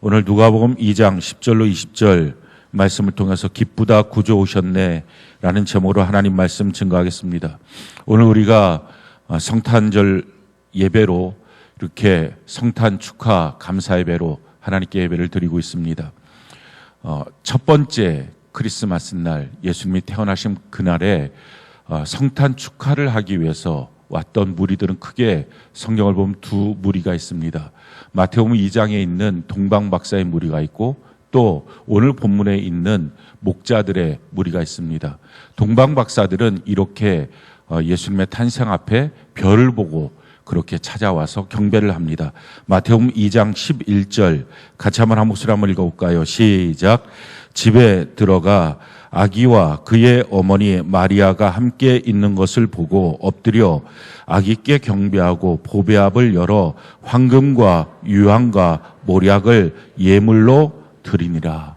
오늘 누가복음 2장 10절로 20절 말씀을 통해서 기쁘다 구주 오셨네 라는 제목으로 하나님 말씀 증거하겠습니다. 오늘 우리가 성탄절 예배로 이렇게 성탄 축하 감사 예배로 하나님께 예배를 드리고 있습니다. 첫 번째 크리스마스 날 예수님이 태어나신 그날에 성탄 축하를 하기 위해서 왔던 무리들은 크게 성경을 보면 두 무리가 있습니다. 마태복음 2장에 있는 동방박사의 무리가 있고 또 오늘 본문에 있는 목자들의 무리가 있습니다. 동방박사들은 이렇게 예수님의 탄생 앞에 별을 보고 그렇게 찾아와서 경배를 합니다. 마태복음 2장 11절 같이 한번 한 목소리 한번 읽어볼까요? 시작. 집에 들어가 아기와 그의 어머니 마리아가 함께 있는 것을 보고 엎드려 아기께 경배하고 보배압을 열어 황금과 유황과 모략을 예물로 드리니라.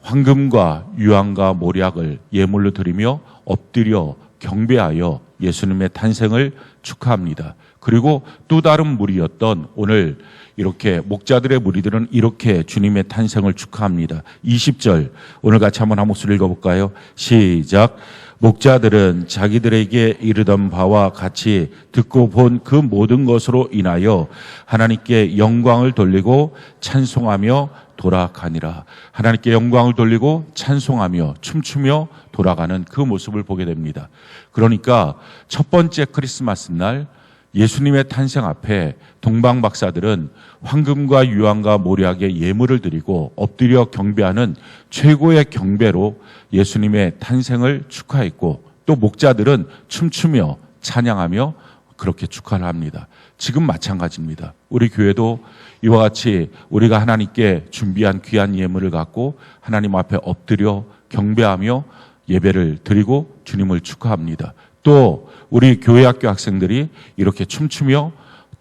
황금과 유황과 모략을 예물로 드리며 엎드려 경배하여 예수님의 탄생을 축하합니다. 그리고 또 다른 무리였던 오늘 이렇게 목자들의 무리들은 이렇게 주님의 탄생을 축하합니다. 20절 오늘 같이 한번 한 목소리 읽어볼까요? 시작. 목자들은 자기들에게 이르던 바와 같이 듣고 본 그 모든 것으로 인하여 하나님께 영광을 돌리고 찬송하며 돌아가니라. 하나님께 영광을 돌리고 찬송하며 춤추며 돌아가는 그 모습을 보게 됩니다. 그러니까 첫 번째 크리스마스 날 예수님의 탄생 앞에 동방박사들은 황금과 유황과 모략의 예물을 드리고 엎드려 경배하는 최고의 경배로 예수님의 탄생을 축하했고 또 목자들은 춤추며 찬양하며 그렇게 축하를 합니다. 지금 마찬가지입니다. 우리 교회도 이와 같이 우리가 하나님께 준비한 귀한 예물을 갖고 하나님 앞에 엎드려 경배하며 예배를 드리고 주님을 축하합니다. 또 우리 교회 학교 학생들이 이렇게 춤추며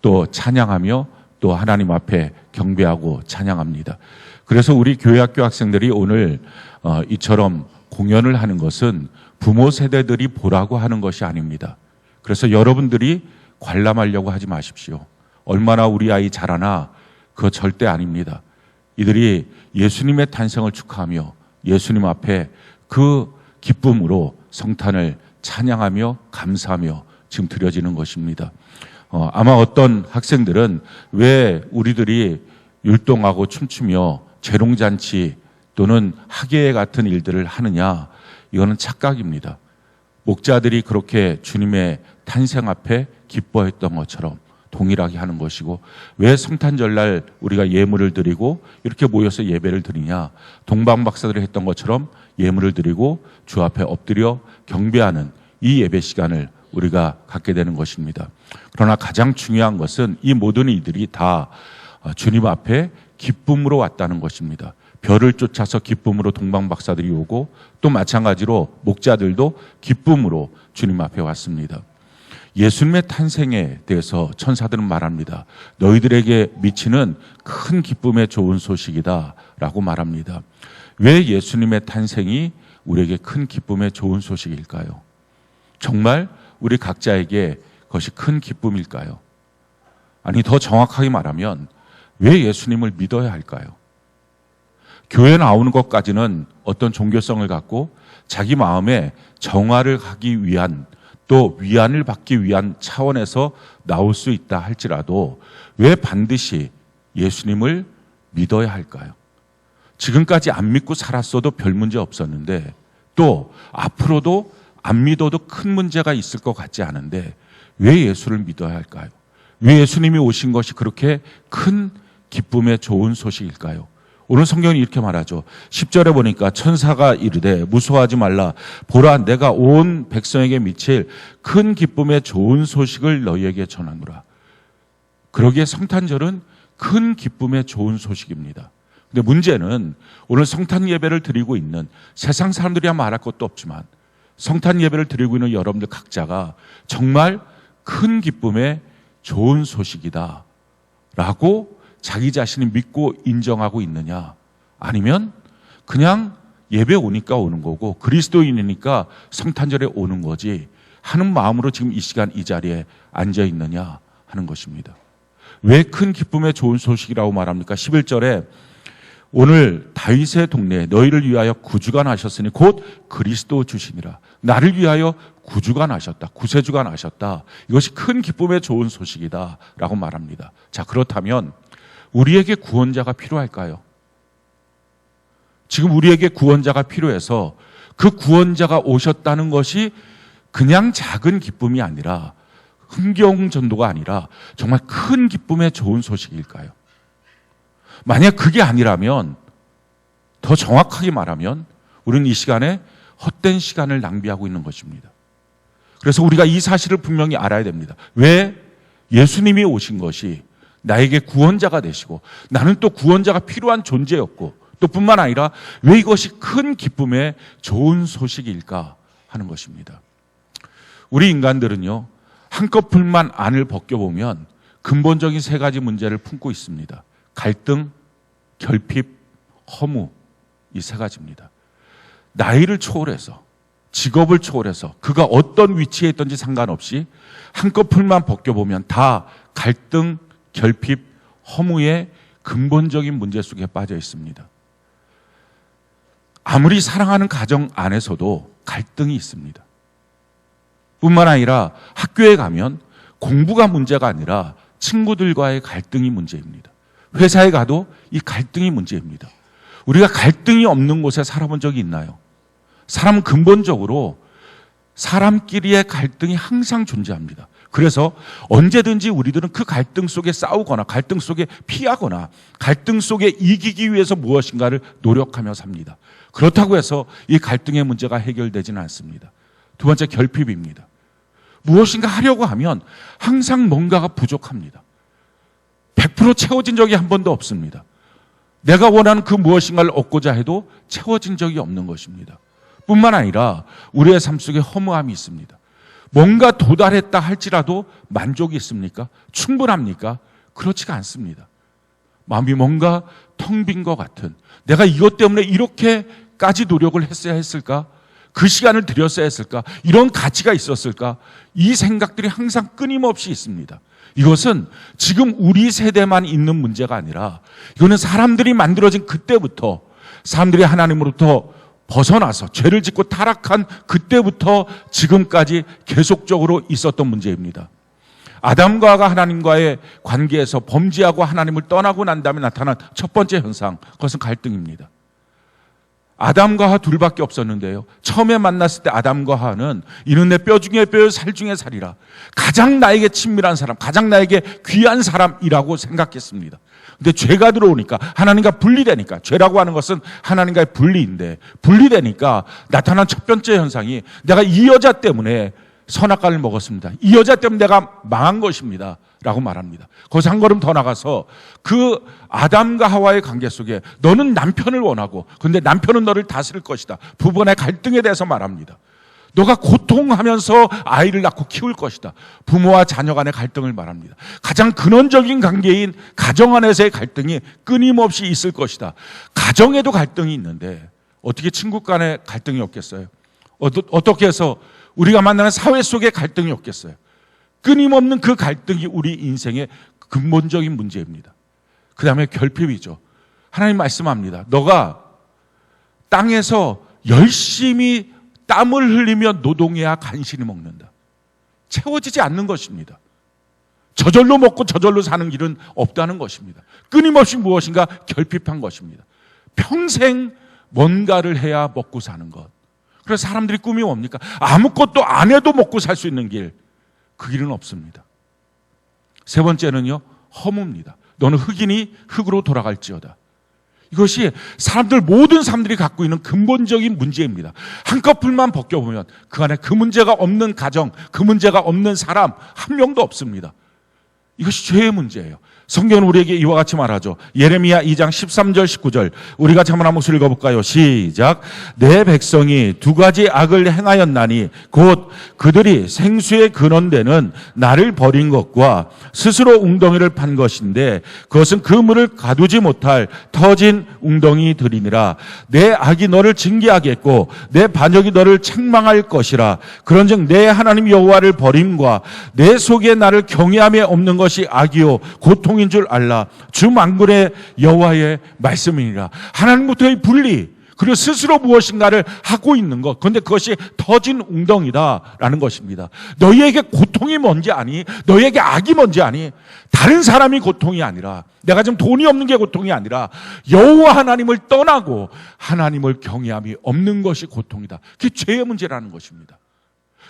또 찬양하며 또 하나님 앞에 경배하고 찬양합니다. 그래서 우리 교회 학교 학생들이 오늘 이처럼 공연을 하는 것은 부모 세대들이 보라고 하는 것이 아닙니다. 그래서 여러분들이 관람하려고 하지 마십시오. 얼마나 우리 아이 잘하나 그거 절대 아닙니다. 이들이 예수님의 탄생을 축하하며 예수님 앞에 그 기쁨으로 성탄을 찬양하며 감사하며 지금 드려지는 것입니다. 아마 어떤 학생들은 왜 우리들이 율동하고 춤추며 재롱잔치 또는 학예 같은 일들을 하느냐, 이거는 착각입니다. 목자들이 그렇게 주님의 탄생 앞에 기뻐했던 것처럼 동일하게 하는 것이고, 왜 성탄절날 우리가 예물을 드리고 이렇게 모여서 예배를 드리냐, 동방박사들이 했던 것처럼 예물을 드리고 주 앞에 엎드려 경배하는 이 예배 시간을 우리가 갖게 되는 것입니다. 그러나 가장 중요한 것은 이 모든 이들이 다 주님 앞에 기쁨으로 왔다는 것입니다. 별을 쫓아서 기쁨으로 동방박사들이 오고 또 마찬가지로 목자들도 기쁨으로 주님 앞에 왔습니다. 예수님의 탄생에 대해서 천사들은 말합니다. 너희들에게 미치는 큰 기쁨의 좋은 소식이다 라고 말합니다. 왜 예수님의 탄생이 우리에게 큰 기쁨의 좋은 소식일까요? 정말 우리 각자에게 그것이 큰 기쁨일까요? 아니, 더 정확하게 말하면 왜 예수님을 믿어야 할까요? 교회 나오는 것까지는 어떤 종교성을 갖고 자기 마음에 정화를 하기 위한 또 위안을 받기 위한 차원에서 나올 수 있다 할지라도 왜 반드시 예수님을 믿어야 할까요? 지금까지 안 믿고 살았어도 별 문제 없었는데 또 앞으로도 안 믿어도 큰 문제가 있을 것 같지 않은데 왜 예수를 믿어야 할까요? 왜 예수님이 오신 것이 그렇게 큰 기쁨의 좋은 소식일까요? 오늘 성경이 이렇게 말하죠. 10절에 보니까 천사가 이르되 무서워하지 말라. 보라, 내가 온 백성에게 미칠 큰 기쁨의 좋은 소식을 너희에게 전하노라. 그러기에 성탄절은 큰 기쁨의 좋은 소식입니다. 근데 문제는 오늘 성탄 예배를 드리고 있는 세상 사람들이야 말할 것도 없지만 성탄 예배를 드리고 있는 여러분들 각자가 정말 큰 기쁨의 좋은 소식이다 라고 자기 자신이 믿고 인정하고 있느냐, 아니면 그냥 예배 오니까 오는 거고 그리스도인이니까 성탄절에 오는 거지 하는 마음으로 지금 이 시간 이 자리에 앉아 있느냐 하는 것입니다. 왜 큰 기쁨의 좋은 소식이라고 말합니까? 11절에 오늘 다윗의 동네에 너희를 위하여 구주가 나셨으니 곧 그리스도 주시니라. 나를 위하여 구주가 나셨다. 구세주가 나셨다. 이것이 큰 기쁨의 좋은 소식이다 라고 말합니다. 자, 그렇다면 우리에게 구원자가 필요할까요? 지금 우리에게 구원자가 필요해서 그 구원자가 오셨다는 것이 그냥 작은 기쁨이 아니라 흥겨운 전도가 아니라 정말 큰 기쁨의 좋은 소식일까요? 만약 그게 아니라면 더 정확하게 말하면 우리는 이 시간에 헛된 시간을 낭비하고 있는 것입니다. 그래서 우리가 이 사실을 분명히 알아야 됩니다. 왜 예수님이 오신 것이 나에게 구원자가 되시고 나는 또 구원자가 필요한 존재였고 또 뿐만 아니라 왜 이것이 큰 기쁨의 좋은 소식일까 하는 것입니다. 우리 인간들은요, 한꺼풀만 안을 벗겨보면 근본적인 세 가지 문제를 품고 있습니다. 갈등, 결핍, 허무, 이 세 가지입니다. 나이를 초월해서, 직업을 초월해서 그가 어떤 위치에 있든지 상관없이 한꺼풀만 벗겨보면 다 갈등, 결핍, 허무의 근본적인 문제 속에 빠져 있습니다. 아무리 사랑하는 가정 안에서도 갈등이 있습니다. 뿐만 아니라 학교에 가면 공부가 문제가 아니라 친구들과의 갈등이 문제입니다. 회사에 가도 이 갈등이 문제입니다. 우리가 갈등이 없는 곳에 살아본 적이 있나요? 사람은 근본적으로 사람끼리의 갈등이 항상 존재합니다. 그래서 언제든지 우리들은 그 갈등 속에 싸우거나 갈등 속에 피하거나 갈등 속에 이기기 위해서 무엇인가를 노력하며 삽니다. 그렇다고 해서 이 갈등의 문제가 해결되지는 않습니다. 두 번째, 결핍입니다. 무엇인가 하려고 하면 항상 뭔가가 부족합니다. 100% 채워진 적이 한 번도 없습니다. 내가 원하는 그 무엇인가를 얻고자 해도 채워진 적이 없는 것입니다. 뿐만 아니라 우리의 삶 속에 허무함이 있습니다. 뭔가 도달했다 할지라도 만족이 있습니까? 충분합니까? 그렇지가 않습니다. 마음이 뭔가 텅 빈 것 같은, 내가 이것 때문에 이렇게까지 노력을 했어야 했을까? 그 시간을 들였어야 했을까? 이런 가치가 있었을까? 이 생각들이 항상 끊임없이 있습니다. 이것은 지금 우리 세대만 있는 문제가 아니라 이거는 사람들이 만들어진 그때부터, 사람들이 하나님으로부터 벗어나서 죄를 짓고 타락한 그때부터 지금까지 계속적으로 있었던 문제입니다. 아담과 하와가 하나님과의 관계에서 범죄하고 하나님을 떠나고 난 다음에 나타난 첫 번째 현상, 그것은 갈등입니다. 아담과 하와 둘밖에 없었는데요, 처음에 만났을 때 아담과 하와는 이는 내 뼈 중에 뼈요 살 중에 살이라, 가장 나에게 친밀한 사람, 가장 나에게 귀한 사람이라고 생각했습니다. 근데 죄가 들어오니까, 하나님과 분리되니까, 죄라고 하는 것은 하나님과의 분리인데, 분리되니까 나타난 첫 번째 현상이 내가 이 여자 때문에 선악과를 먹었습니다. 이 여자 때문에 내가 망한 것입니다. 라고 말합니다. 거기서 한 걸음 더 나가서 그 아담과 하와의 관계 속에 너는 남편을 원하고, 근데 남편은 너를 다스릴 것이다. 부부 간의 갈등에 대해서 말합니다. 너가 고통하면서 아이를 낳고 키울 것이다. 부모와 자녀 간의 갈등을 말합니다. 가장 근원적인 관계인 가정 안에서의 갈등이 끊임없이 있을 것이다. 가정에도 갈등이 있는데 어떻게 친구 간의 갈등이 없겠어요? 어떻게 해서 우리가 만나는 사회 속의 갈등이 없겠어요? 끊임없는 그 갈등이 우리 인생의 근본적인 문제입니다. 그 다음에 결핍이죠. 하나님 말씀합니다. 너가 땅에서 열심히 땀을 흘리며 노동해야 간신히 먹는다. 채워지지 않는 것입니다. 저절로 먹고 저절로 사는 길은 없다는 것입니다. 끊임없이 무엇인가 결핍한 것입니다. 평생 뭔가를 해야 먹고 사는 것. 그래서 사람들이 꿈이 뭡니까? 아무것도 안 해도 먹고 살 수 있는 길. 그 길은 없습니다. 세 번째는요, 허무입니다. 너는 흙이니 흙으로 돌아갈지어다. 이것이 모든 사람들이 갖고 있는 근본적인 문제입니다. 한꺼풀만 벗겨보면 그 안에 그 문제가 없는 가정, 그 문제가 없는 사람 한 명도 없습니다. 이것이 죄의 문제예요. 성경은 우리에게 이와 같이 말하죠. 예레미야 2장 13절 19절 우리 같이 한번 목소리 읽어볼까요? 시작. 내 백성이 두 가지 악을 행하였나니 곧 그들이 생수의 근원되는 나를 버린 것과 스스로 웅덩이를 판 것인데 그것은 그 물을 가두지 못할 터진 웅덩이들이니라. 내 악이 너를 징계하겠고 내 반역이 너를 책망할 것이라. 그런즉 내 하나님 여호와를 버림과 내 속에 나를 경외함이 없는 것이 악이요 고통 고통인 줄 알라. 주 만군의 여호와의 말씀이니라. 하나님부터의 분리, 그리고 스스로 무엇인가를 하고 있는 것. 그런데 그것이 터진 웅덩이다라는 것입니다. 너희에게 고통이 뭔지 아니? 너희에게 악이 뭔지 아니? 다른 사람이 고통이 아니라, 내가 지금 돈이 없는 게 고통이 아니라 여호와 하나님을 떠나고 하나님을 경외함이 없는 것이 고통이다. 그게 죄의 문제라는 것입니다.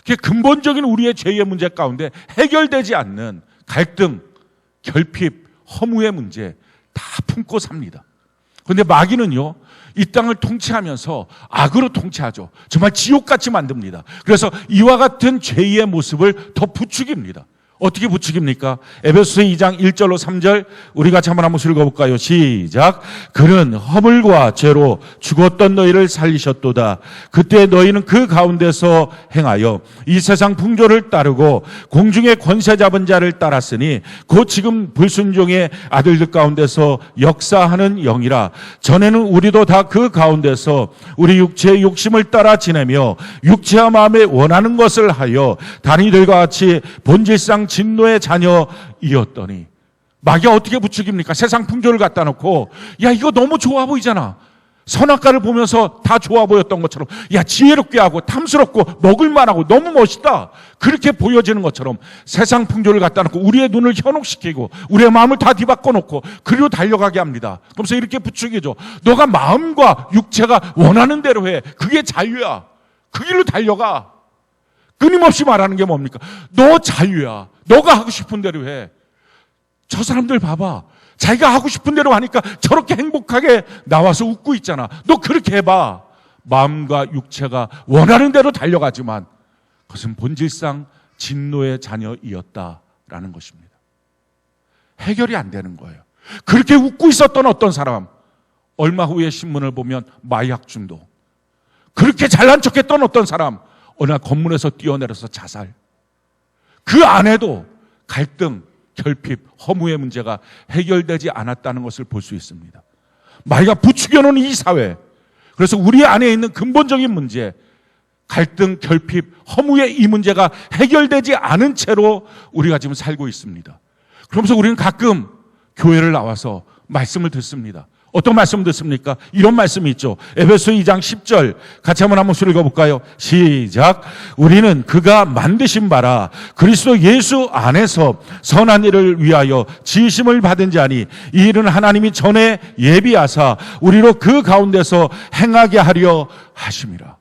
그게 근본적인 우리의 죄의 문제 가운데 해결되지 않는 갈등, 결핍, 허무의 문제 다 품고 삽니다. 그런데 마귀는요, 이 땅을 통치하면서 악으로 통치하죠. 정말 지옥같이 만듭니다. 그래서 이와 같은 죄의 모습을 더 부추깁니다. 어떻게 부추깁니까? 에베소서 2장 1절로 3절 우리 같이 한번 읽어볼까요? 시작. 그는 허물과 죄로 죽었던 너희를 살리셨도다. 그때 너희는 그 가운데서 행하여 이 세상 풍조를 따르고 공중의 권세 잡은 자를 따랐으니 곧 지금 불순종의 아들들 가운데서 역사하는 영이라. 전에는 우리도 다 그 가운데서 우리 육체의 욕심을 따라 지내며 육체와 마음에 원하는 것을 하여 다른 이들과 같이 본질상 진노의 자녀이었더니. 마귀가 어떻게 부추깁니까? 세상 풍조를 갖다 놓고, 야, 이거 너무 좋아 보이잖아. 선악과를 보면서 다 좋아 보였던 것처럼, 야, 지혜롭게 하고 탐스럽고 먹을만하고 너무 멋있다, 그렇게 보여지는 것처럼 세상 풍조를 갖다 놓고 우리의 눈을 현혹시키고 우리의 마음을 다 뒤바꿔 놓고 그리로 달려가게 합니다. 그러면서 이렇게 부추기죠. 너가 마음과 육체가 원하는 대로 해. 그게 자유야. 그 길로 달려가. 끊임없이 말하는 게 뭡니까? 너 자유야. 너가 하고 싶은 대로 해. 저 사람들 봐봐. 자기가 하고 싶은 대로 하니까 저렇게 행복하게 나와서 웃고 있잖아. 너 그렇게 해봐. 마음과 육체가 원하는 대로 달려가지만 그것은 본질상 진노의 자녀이었다라는 것입니다. 해결이 안 되는 거예요. 그렇게 웃고 있었던 어떤 사람, 얼마 후에 신문을 보면 마약 중독. 그렇게 잘난 척했던 어떤 사람, 어느 날 건물에서 뛰어내려서 자살. 그 안에도 갈등, 결핍, 허무의 문제가 해결되지 않았다는 것을 볼 수 있습니다. 마귀가 부추겨놓은 이 사회, 그래서 우리 안에 있는 근본적인 문제, 갈등, 결핍, 허무의 이 문제가 해결되지 않은 채로 우리가 지금 살고 있습니다. 그러면서 우리는 가끔 교회를 나와서 말씀을 듣습니다. 어떤 말씀 듣습니까? 이런 말씀이 있죠. 에베소 2장 10절 같이 한번 읽어볼까요? 시작. 우리는 그가 만드신 바라 그리스도 예수 안에서 선한 일을 위하여 지으심을 받은 자니 이 일은 하나님이 전에 예비하사 우리로 그 가운데서 행하게 하려 하심이라.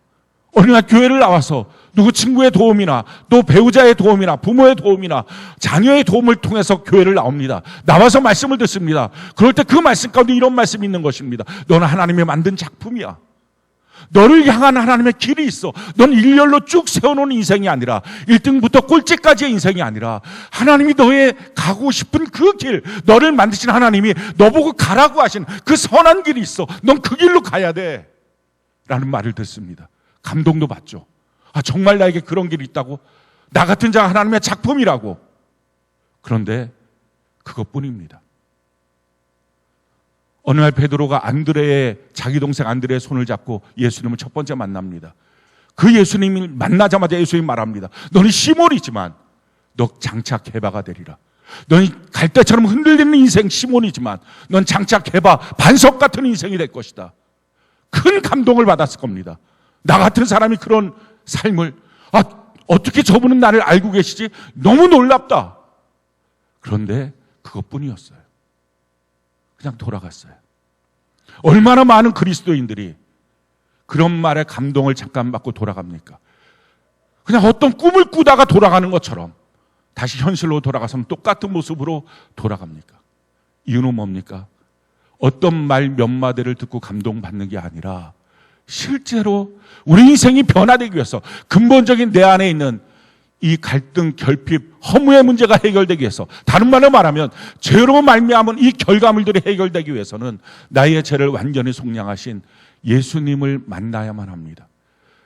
어느 날 교회를 나와서 누구 친구의 도움이나 또 배우자의 도움이나 부모의 도움이나 자녀의 도움을 통해서 교회를 나옵니다. 나와서 말씀을 듣습니다. 그럴 때 그 말씀 가운데 이런 말씀이 있는 것입니다. 너는 하나님이 만든 작품이야. 너를 향한 하나님의 길이 있어. 넌 일렬로 쭉 세워놓은 인생이 아니라 1등부터 꼴찌까지의 인생이 아니라 하나님이 너의 가고 싶은 그 길, 너를 만드신 하나님이 너보고 가라고 하신 그 선한 길이 있어. 넌 그 길로 가야 돼 라는 말을 듣습니다. 감동도 받죠. 아, 정말 나에게 그런 길이 있다고? 나 같은 자가 하나님의 작품이라고. 그런데 그것뿐입니다. 어느 날 베드로가 안드레의, 자기 동생 안드레의 손을 잡고 예수님을 첫 번째 만납니다. 그 예수님을 만나자마자 예수님이 말합니다. 너는 시몬이지만 너 장차 게바가 되리라. 너는 갈대처럼 흔들리는 인생 시몬이지만 넌 장차 게바, 반석 같은 인생이 될 것이다. 큰 감동을 받았을 겁니다. 나 같은 사람이 그런 삶을, 어떻게 저분은 나를 알고 계시지? 너무 놀랍다. 그런데 그것뿐이었어요. 그냥 돌아갔어요. 얼마나 많은 그리스도인들이 그런 말에 감동을 잠깐 받고 돌아갑니까? 그냥 어떤 꿈을 꾸다가 돌아가는 것처럼 다시 현실로 돌아가서는 똑같은 모습으로 돌아갑니까? 이유는 뭡니까? 어떤 말 몇 마디를 듣고 감동받는 게 아니라 실제로 우리 인생이 변화되기 위해서, 근본적인 내 안에 있는 이 갈등, 결핍, 허무의 문제가 해결되기 위해서, 다른 말로 말하면 죄로 말미암은 이 결과물들이 해결되기 위해서는 나의 죄를 완전히 속량하신 예수님을 만나야만 합니다.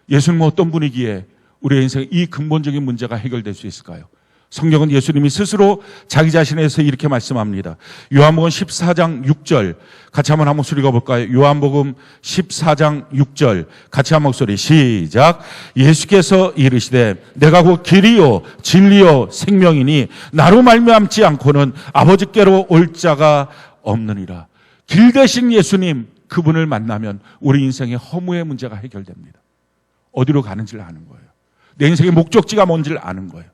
예수님은 어떤 분이기에 우리의 인생의 이 근본적인 문제가 해결될 수 있을까요? 성경은 예수님이 스스로 자기 자신에 대해서 이렇게 말씀합니다. 요한복음 14장 6절 같이 한번 한 목소리 읽어볼까요? 요한복음 14장 6절 같이 한 목소리 시작. 예수께서 이르시되 내가 곧 길이요 진리요 생명이니 나로 말미암지 않고는 아버지께로 올 자가 없느니라. 길 대신 예수님, 그분을 만나면 우리 인생의 허무의 문제가 해결됩니다. 어디로 가는지를 아는 거예요. 내 인생의 목적지가 뭔지를 아는 거예요.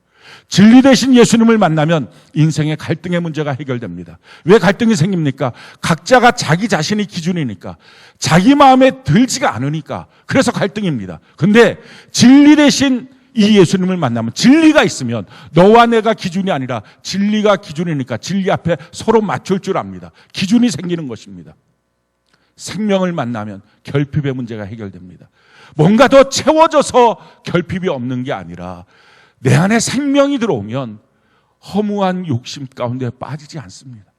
진리 대신 예수님을 만나면 인생의 갈등의 문제가 해결됩니다. 왜 갈등이 생깁니까? 각자가 자기 자신이 기준이니까, 자기 마음에 들지가 않으니까, 그래서 갈등입니다. 근데 진리 대신 이 예수님을 만나면, 진리가 있으면 너와 내가 기준이 아니라 진리가 기준이니까 진리 앞에 서로 맞출 줄 압니다. 기준이 생기는 것입니다. 생명을 만나면 결핍의 문제가 해결됩니다. 뭔가 더 채워져서 결핍이 없는 게 아니라 내 안에 생명이 들어오면 허무한 욕심 가운데 빠지지 않습니다.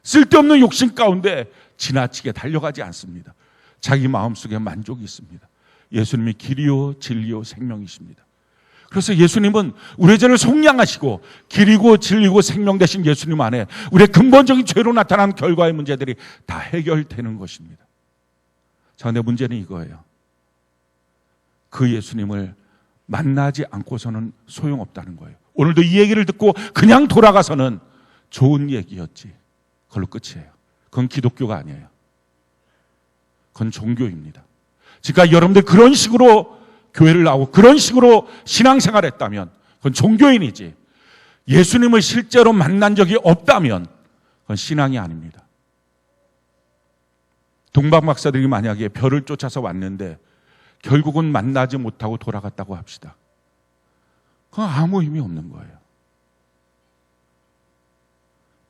쓸데없는 욕심 가운데 지나치게 달려가지 않습니다. 자기 마음속에 만족이 있습니다. 예수님이 길이요 진리요 생명이십니다. 그래서 예수님은 우리의 죄를 속량하시고 길이고 진리고 생명 되신 예수님 안에 우리의 근본적인 죄로 나타난 결과의 문제들이 다 해결되는 것입니다. 자, 근데 문제는 이거예요. 그 예수님을 만나지 않고서는 소용없다는 거예요. 오늘도 이 얘기를 듣고 그냥 돌아가서는 좋은 얘기였지, 그걸로 끝이에요. 그건 기독교가 아니에요. 그건 종교입니다. 그러니까 여러분들 그런 식으로 교회를 나오고 그런 식으로 신앙생활을 했다면 그건 종교인이지, 예수님을 실제로 만난 적이 없다면 그건 신앙이 아닙니다. 동방 박사들이 만약에 별을 쫓아서 왔는데 결국은 만나지 못하고 돌아갔다고 합시다. 그건 아무 의미 없는 거예요.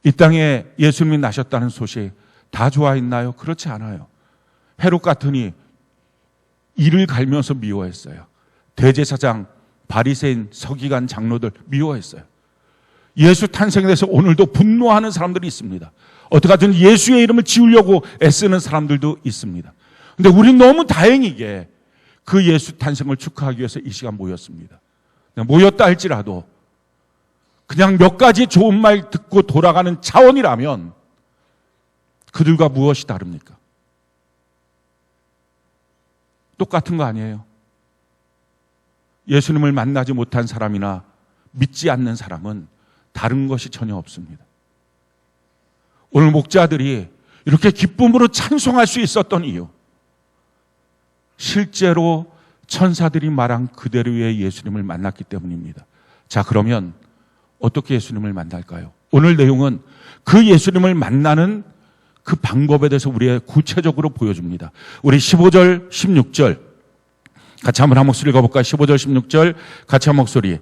이 땅에 예수님이 나셨다는 소식 다 좋아했나요? 그렇지 않아요. 헤롯 같으니 이를 갈면서 미워했어요. 대제사장, 바리새인, 서기관, 장로들 미워했어요. 예수 탄생에 대해서 오늘도 분노하는 사람들이 있습니다. 어떻게든 예수의 이름을 지우려고 애쓰는 사람들도 있습니다. 그런데 우리는 너무 다행이게 그 예수 탄생을 축하하기 위해서 이 시간 모였습니다. 모였다 할지라도 그냥 몇 가지 좋은 말 듣고 돌아가는 차원이라면 그들과 무엇이 다릅니까? 똑같은 거 아니에요? 예수님을 만나지 못한 사람이나 믿지 않는 사람은 다른 것이 전혀 없습니다. 오늘 목자들이 이렇게 기쁨으로 찬송할 수 있었던 이유, 실제로 천사들이 말한 그대로의 예수님을 만났기 때문입니다. 자, 그러면 어떻게 예수님을 만날까요? 오늘 내용은 그 예수님을 만나는 그 방법에 대해서 우리의 구체적으로 보여줍니다. 우리 15절, 16절 같이 한번 한 목소리 읽어볼까요? 15절, 16절 같이 한 목소리.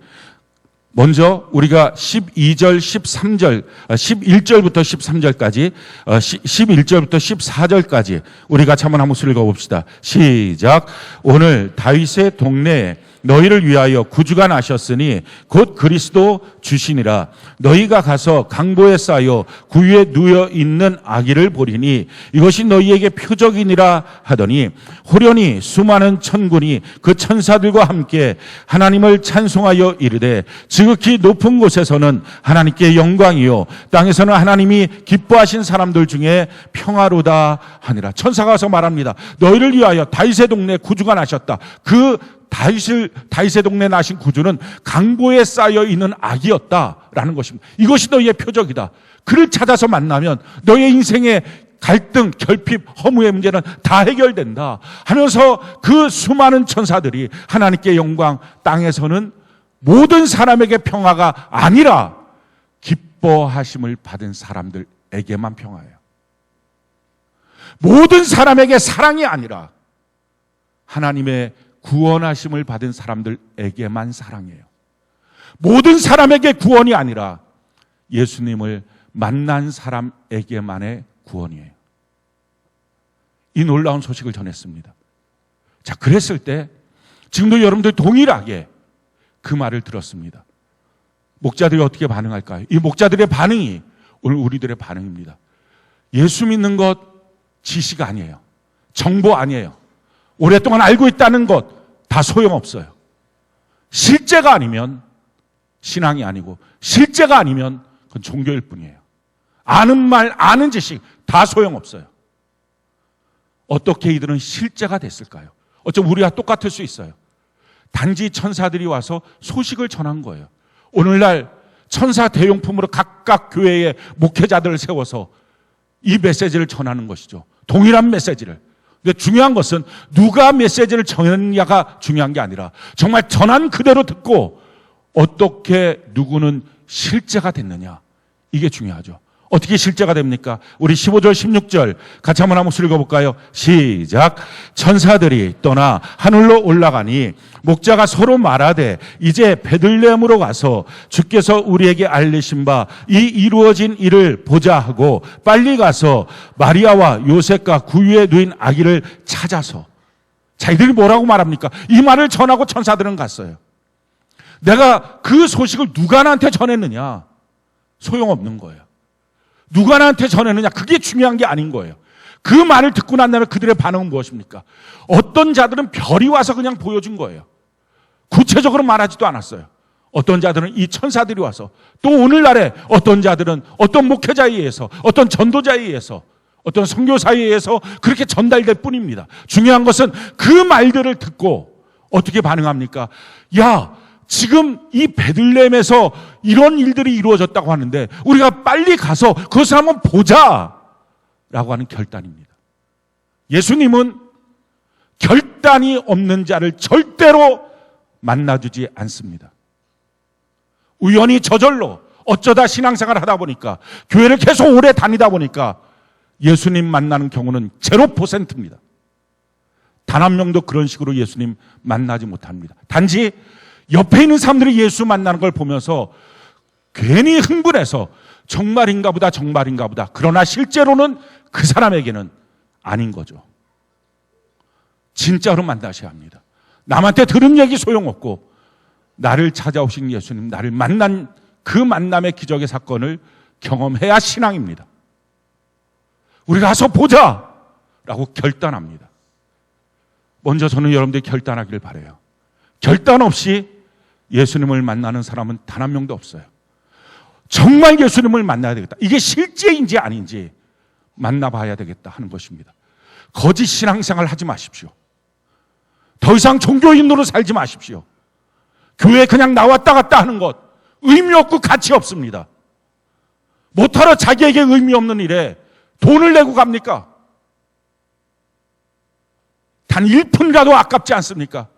먼저 우리가 12절, 13절, 11절부터 13절까지, 11절부터 14절까지 우리 같이 한번 한 목소리 읽어봅시다. 시작. 오늘 다윗의 동네에 너희를 위하여 구주가 나셨으니 곧 그리스도 주시니라. 너희가 가서 강보에 쌓여 구유에 누워 있는 아기를 보리니 이것이 너희에게 표적이니라 하더니 호련히 수많은 천군이 그 천사들과 함께 하나님을 찬송하여 이르되 지극히 높은 곳에서는 하나님께 영광이요 땅에서는 하나님이 기뻐하신 사람들 중에 평화로다 하니라. 천사가 와서 말합니다. 너희를 위하여 다윗의 동네에 구주가 나셨다. 그 다윗의 동네에 나신 구주는 강보에 쌓여 있는 아기였다라는 것입니다. 이것이 너희의 표적이다. 그를 찾아서 만나면 너희의 인생의 갈등, 결핍, 허무의 문제는 다 해결된다 하면서 그 수많은 천사들이 하나님께 영광, 땅에서는 모든 사람에게 평화가 아니라 기뻐하심을 받은 사람들에게만 평화예요. 모든 사람에게 사랑이 아니라 하나님의 구원하심을 받은 사람들에게만 사랑이에요. 모든 사람에게 구원이 아니라 예수님을 만난 사람에게만의 구원이에요. 이 놀라운 소식을 전했습니다. 자, 그랬을 때 지금도 여러분들 동일하게 그 말을 들었습니다. 목자들이 어떻게 반응할까요? 이 목자들의 반응이 오늘 우리들의 반응입니다. 예수 믿는 것 지식 아니에요. 정보 아니에요. 오랫동안 알고 있다는 것 다 소용없어요. 실제가 아니면 신앙이 아니고 실제가 아니면 그건 종교일 뿐이에요. 아는 말, 아는 지식 다 소용없어요. 어떻게 이들은 실제가 됐을까요? 어쩜 우리와 똑같을 수 있어요. 단지 천사들이 와서 소식을 전한 거예요. 오늘날 천사 대용품으로 각각 교회의 목회자들을 세워서 이 메시지를 전하는 것이죠. 동일한 메시지를. 근데 중요한 것은 누가 메시지를 전했냐가 중요한 게 아니라 정말 전한 그대로 듣고 어떻게 누구는 실제가 됐느냐. 이게 중요하죠. 어떻게 실제가 됩니까? 우리 15절 16절 같이 한번 목소리 읽어볼까요? 시작. 천사들이 떠나 하늘로 올라가니 목자가 서로 말하되 이제 베들레헴으로 가서 주께서 우리에게 알리신 바 이 이루어진 일을 보자 하고 빨리 가서 마리아와 요셉과 구유에 누인 아기를 찾아서. 자, 이들이 뭐라고 말합니까? 이 말을 전하고 천사들은 갔어요. 내가 그 소식을 누가 나한테 전했느냐? 소용없는 거예요. 누가 나한테 전했느냐? 그게 중요한 게 아닌 거예요. 그 말을 듣고 난 다음에 그들의 반응은 무엇입니까? 어떤 자들은 별이 와서 그냥 보여준 거예요. 구체적으로 말하지도 않았어요. 어떤 자들은 이 천사들이 와서, 또 오늘날에 어떤 자들은 어떤 목회자에 의해서, 어떤 전도자에 의해서, 어떤 선교사에 의해서 그렇게 전달될 뿐입니다. 중요한 것은 그 말들을 듣고 어떻게 반응합니까? 야, 지금 이 베들레헴에서 이런 일들이 이루어졌다고 하는데 우리가 빨리 가서 그것을 한번 보자 라고 하는 결단입니다. 예수님은 결단이 없는 자를 절대로 만나주지 않습니다. 우연히 저절로 어쩌다 신앙생활을 하다 보니까 교회를 계속 오래 다니다 보니까 예수님 만나는 경우는 0%입니다. 단 한 명도 그런 식으로 예수님 만나지 못합니다. 단지 옆에 있는 사람들이 예수 만나는 걸 보면서 괜히 흥분해서 정말인가 보다 정말인가 보다. 그러나 실제로는 그 사람에게는 아닌 거죠. 진짜로 만나셔야 합니다. 남한테 들은 얘기 소용없고 나를 찾아오신 예수님, 나를 만난 그 만남의 기적의 사건을 경험해야 신앙입니다. 우리가 가서 보자라고 결단합니다. 먼저 저는 여러분들이 결단하기를 바라요. 결단 없이 예수님을 만나는 사람은 단 한 명도 없어요. 정말 예수님을 만나야 되겠다. 이게 실제인지 아닌지 만나봐야 되겠다 하는 것입니다. 거짓 신앙생활 하지 마십시오. 더 이상 종교인으로 살지 마십시오. 교회에 그냥 나왔다 갔다 하는 것 의미 없고 가치 없습니다. 못하러 자기에게 의미 없는 일에 돈을 내고 갑니까? 단 1푼이라도 아깝지 않습니까?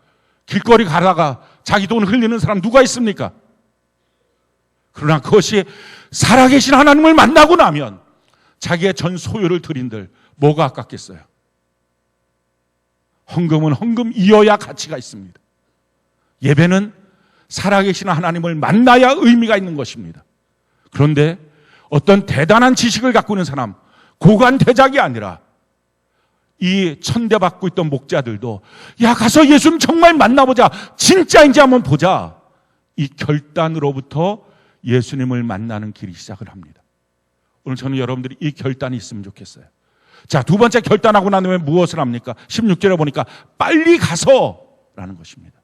길거리 가다가 자기 돈 흘리는 사람 누가 있습니까? 그러나 그것이 살아계신 하나님을 만나고 나면 자기의 전 소유를 드린들 뭐가 아깝겠어요? 헌금은 헌금이어야 가치가 있습니다. 예배는 살아계신 하나님을 만나야 의미가 있는 것입니다. 그런데 어떤 대단한 지식을 갖고 있는 사람, 고관대작이 아니라 이 천대받고 있던 목자들도 야 가서 예수님 정말 만나보자, 진짜인지 한번 보자, 이 결단으로부터 예수님을 만나는 길이 시작을 합니다. 오늘 저는 여러분들이 이 결단이 있으면 좋겠어요. 자, 두 번째 결단하고 난 후에 무엇을 합니까? 16절에 보니까 빨리 가서 라는 것입니다.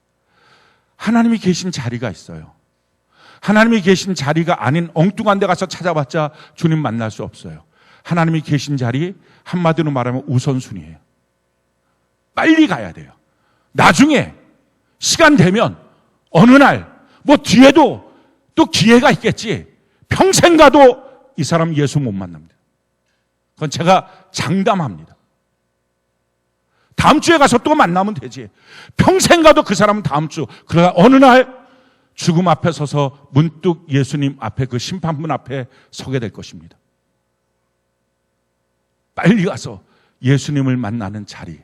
하나님이 계신 자리가 있어요. 하나님이 계신 자리가 아닌 엉뚱한 데 가서 찾아봤자 주님 만날 수 없어요. 하나님이 계신 자리, 한마디로 말하면 우선순위예요. 빨리 가야 돼요. 나중에 시간 되면 어느 날 뭐 뒤에도 또 기회가 있겠지. 평생 가도 이 사람 예수 못 만납니다. 그건 제가 장담합니다. 다음 주에 가서 또 만나면 되지. 평생 가도 그 사람은 다음 주. 그러나 어느 날 죽음 앞에 서서 문득 예수님 앞에, 그 심판문 앞에 서게 될 것입니다. 빨리 가서 예수님을 만나는 자리,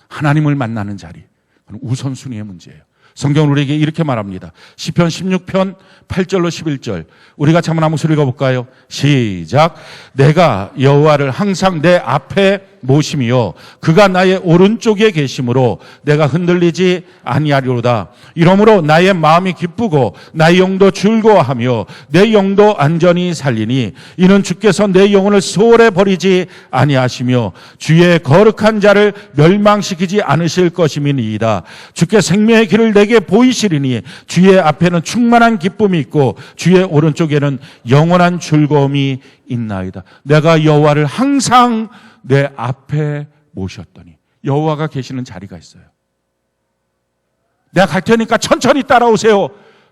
하나님을 만나는 자리, 그건 우선순위의 문제예요. 성경은 우리에게 이렇게 말합니다. 시편 16편 8절로 11절 우리 같이 한번 한 목소리 읽어볼까요? 시작. 내가 여호와를 항상 내 앞에 모심이요 그가 나의 오른쪽에 계심으로 내가 흔들리지 아니하리로다. 이러므로 나의 마음이 기쁘고 나의 영도 즐거워하며 내 영도 안전히 살리니 이는 주께서 내 영혼을 소홀히 버리지 아니하시며 주의 거룩한 자를 멸망시키지 않으실 것임이니이다. 주께 생명의 길을 내게 보이시리니 주의 앞에는 충만한 기쁨이 있고 주의 오른쪽에는 영원한 즐거움이 있나이다. 내가 여호와를 항상 내 앞에 모셨더니 여호와가 계시는 자리가 있어요. 내가 갈 테니까 천천히 따라오세요.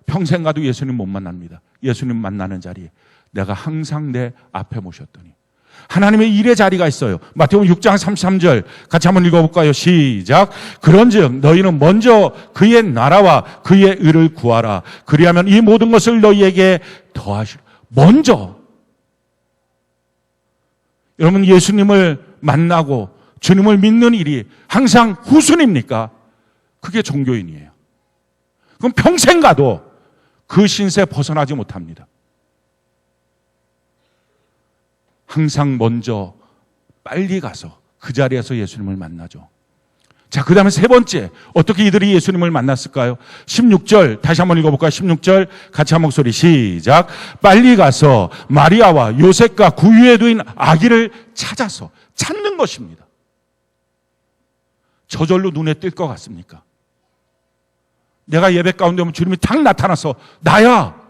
평생 가도 예수님 못 만납니다. 예수님 만나는 자리에 내가 항상 내 앞에 모셨더니 하나님의 일의 자리가 있어요. 마태복음 6장 33절 같이 한번 읽어볼까요? 시작. 그런즉 너희는 먼저 그의 나라와 그의 의를 구하라. 그리하면 이 모든 것을 너희에게 더하시라. 먼저. 여러분 예수님을 만나고 주님을 믿는 일이 항상 후순입니까? 그게 종교인이에요. 그럼 평생 가도 그 신세 벗어나지 못합니다. 항상 먼저 빨리 가서 그 자리에서 예수님을 만나죠. 자, 그 다음에 세 번째, 어떻게 이들이 예수님을 만났을까요? 16절, 다시 한번 읽어볼까요? 16절, 같이 한 목소리, 시작. 빨리 가서 마리아와 요셉과 구유에 두인 아기를 찾는 것입니다. 저절로 눈에 띌 것 같습니까? 내가 예배 가운데 오면 주님이 탁 나타나서, 나야!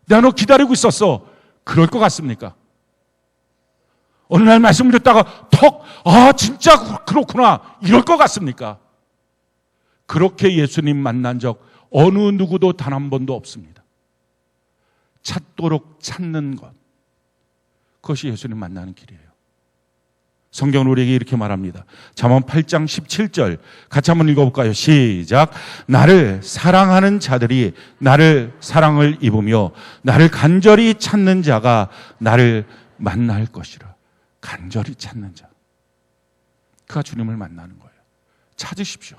내가 너 기다리고 있었어. 그럴 것 같습니까? 어느 날 말씀을 듣다가 진짜 그렇구나. 이럴 것 같습니까? 그렇게 예수님 만난 적 어느 누구도 단 한 번도 없습니다. 찾도록 찾는 것. 그것이 예수님 만나는 길이에요. 성경은 우리에게 이렇게 말합니다. 잠언 8장 17절 같이 한번 읽어볼까요? 시작. 나를 사랑하는 자들이 나를 사랑을 입으며 나를 간절히 찾는 자가 나를 만날 것이라. 간절히 찾는 자. 그가 주님을 만나는 거예요. 찾으십시오.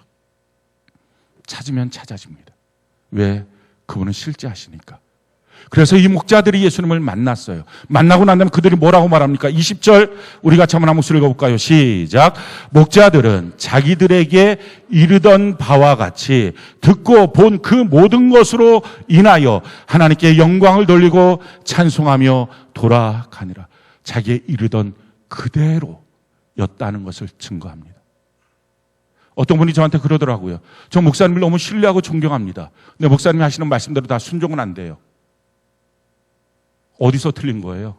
찾으면 찾아집니다. 왜? 그분은 실제 하시니까. 그래서 이 목자들이 예수님을 만났어요. 만나고 난 다음에 그들이 뭐라고 말합니까? 20절 우리 같이 한번 한 목소리 읽어볼까요? 시작. 목자들은 자기들에게 이르던 바와 같이 듣고 본 그 모든 것으로 인하여 하나님께 영광을 돌리고 찬송하며 돌아가니라. 자기의 이르던 그대로였다는 것을 증거합니다. 어떤 분이 저한테 그러더라고요. 저 목사님을 너무 신뢰하고 존경합니다. 근데 목사님이 하시는 말씀대로 다 순종은 안 돼요. 어디서 틀린 거예요?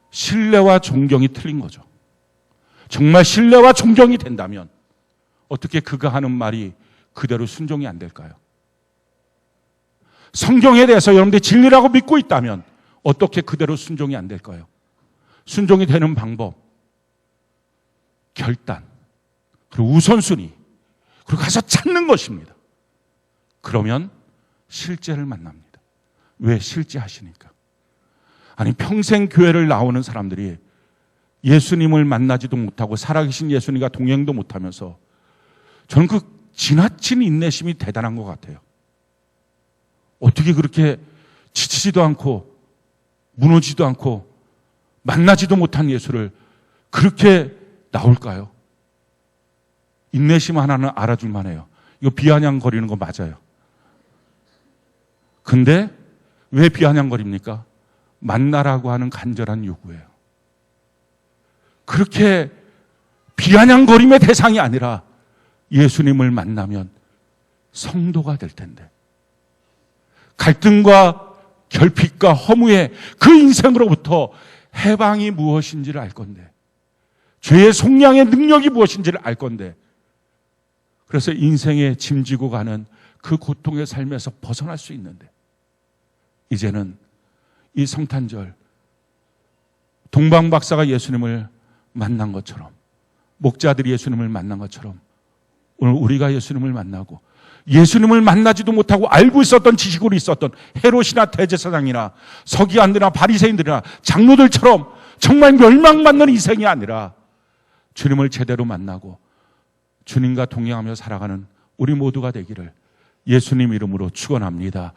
신뢰와 존경이 틀린 거죠. 정말 신뢰와 존경이 된다면 어떻게 그가 하는 말이 그대로 순종이 안 될까요? 성경에 대해서 여러분들이 진리라고 믿고 있다면 어떻게 그대로 순종이 안 될까요? 순종이 되는 방법, 결단, 그리고 우선순위, 그리고 가서 찾는 것입니다. 그러면 실제를 만납니다. 왜? 실제 하시니까. 아니 평생 교회를 나오는 사람들이 예수님을 만나지도 못하고 살아계신 예수님과 동행도 못하면서 저는 그 지나친 인내심이 대단한 것 같아요. 어떻게 그렇게 지치지도 않고 무너지지도 않고 만나지도 못한 예수를 그렇게 나올까요? 인내심 하나는 알아줄만 해요. 이거 비아냥거리는 거 맞아요. 근데 왜 비아냥거립니까? 만나라고 하는 간절한 요구예요. 그렇게 비아냥거림의 대상이 아니라 예수님을 만나면 성도가 될 텐데 갈등과 결핍과 허무의 그 인생으로부터 해방이 무엇인지를 알 건데 죄의 속량의 능력이 무엇인지를 알 건데 그래서 인생에 짐지고 가는 그 고통의 삶에서 벗어날 수 있는데 이제는 이 성탄절 동방박사가 예수님을 만난 것처럼 목자들이 예수님을 만난 것처럼 오늘 우리가 예수님을 만나고 예수님을 만나지도 못하고 알고 있었던 지식으로 있었던 헤롯이나 대제사장이나 서기관들이나 바리새인들이나 장로들처럼 정말 멸망받는 인생이 아니라 주님을 제대로 만나고 주님과 동행하며 살아가는 우리 모두가 되기를 예수님 이름으로 축원합니다.